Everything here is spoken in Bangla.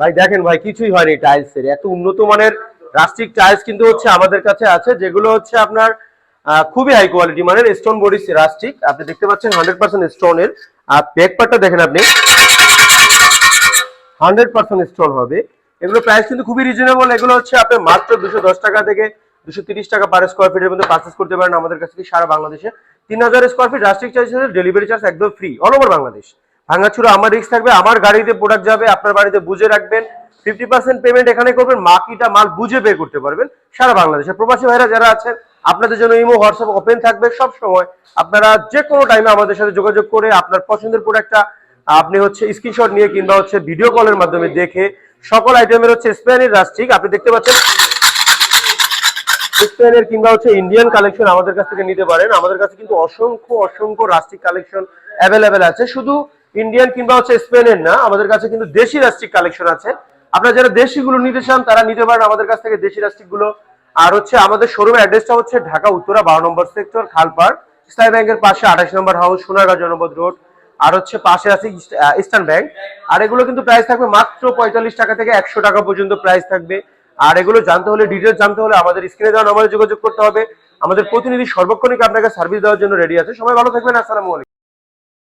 ভাই দেখেন ভাই কিছুই হয়নি টাইলসের, এত উন্নত মানের রাস্টিক টাইলস কিন্তু হচ্ছে আমাদের কাছে আছে, যেগুলো হচ্ছে আপনার খুবই হাই কোয়ালিটি মানের স্টোন বডি রাস্টিক। আপনি দেখতে পাচ্ছেন 100% স্টোনের। আর ব্যাক পার্টটা দেখেন আপনি, 100% স্টোন হবে। এগুলো প্রাইস কিন্তু খুবই রিজনেবল। এগুলো হচ্ছে আপনি মাত্র 210 টাকা থেকে 230 টাকা পার স্কোয়ার ফিটের মধ্যে পারচেস করতে পারেন আমাদের কাছ থেকে সারা বাংলাদেশে। 3000 square feet rustic charge, delivery charge একদম ফ্রি অল ওভার বাংলাদেশ। ভাঙাচুরা আমার রিস্ক থাকবে, আমার গাড়িতে প্রোডাক্ট যাবে, আপনার বাড়িতে বুঝে রাখবেন 50% পেমেন্ট এখানে করবেন, বাকিটা মাল বুঝে পে করতে পারবেন সারা বাংলাদেশে। প্রবাসী ভাইরা যারা আছেন আপনাদের জন্য ইমো হোয়াটসঅ্যাপ ওপেন থাকবে সব সময়। আপনারা যে কোনো টাইমে আমাদের সাথে যোগাযোগ করে আপনার পছন্দের প্রোডাক্টটা আপনি হচ্ছে স্ক্রিনশট নিয়ে কিংবা হচ্ছে ভিডিও কলের মাধ্যমে দেখে সকল আইটেমের হচ্ছে স্পেনের রাস্টিক আপনি দেখতে পাচ্ছেন, স্পেনের কিংবা হচ্ছে ইন্ডিয়ান কালেকশন আমাদের কাছ থেকে নিতে পারেন। আমাদের কাছে কিন্তু অসংখ্য অসংখ্য রাস্টিক কালেকশন অ্যাভেলেবেল আছে। শুধু ইন্ডিয়ান কিংবা হচ্ছে স্পেনের না, আমাদের কাছে কিন্তু দেশি রাস্টিক কালেকশন আছে। আপনারা যারা দেশিগুলো নিতে চান তারা নিতে পারেন আমাদের কাছ থেকে দেশি রাস্টিক গুলো। আর হচ্ছে আমাদের শোরুমের অ্যাড্রেসটা হচ্ছে ঢাকা উত্তরা 12 নম্বর সেক্টর, খালপাড়, স্টাই ব্যাংকের পাশে 28 নম্বর হাউস, সোনারগাঁ জনপদ রোড। আর হচ্ছে পাশে আছে ইস্টার্ন ব্যাংক। আর এগুলো কিন্তু প্রাইস থাকবে মাত্র 45 টাকা থেকে 100 টাকা পর্যন্ত প্রাইস থাকবে। আর এগুলো জানতে হলে, ডিটেলস জানতে হলে আমাদের স্ক্রিনে দেওয়া নাম্বারে যোগাযোগ করতে হবে। আমাদের প্রতিনিধি সর্বক্ষণিক আপনাকে সার্ভিস দেওয়ার জন্য রেডি আছে। সবাই ভালো থাকবেন, আসসালামু আলাইকুম।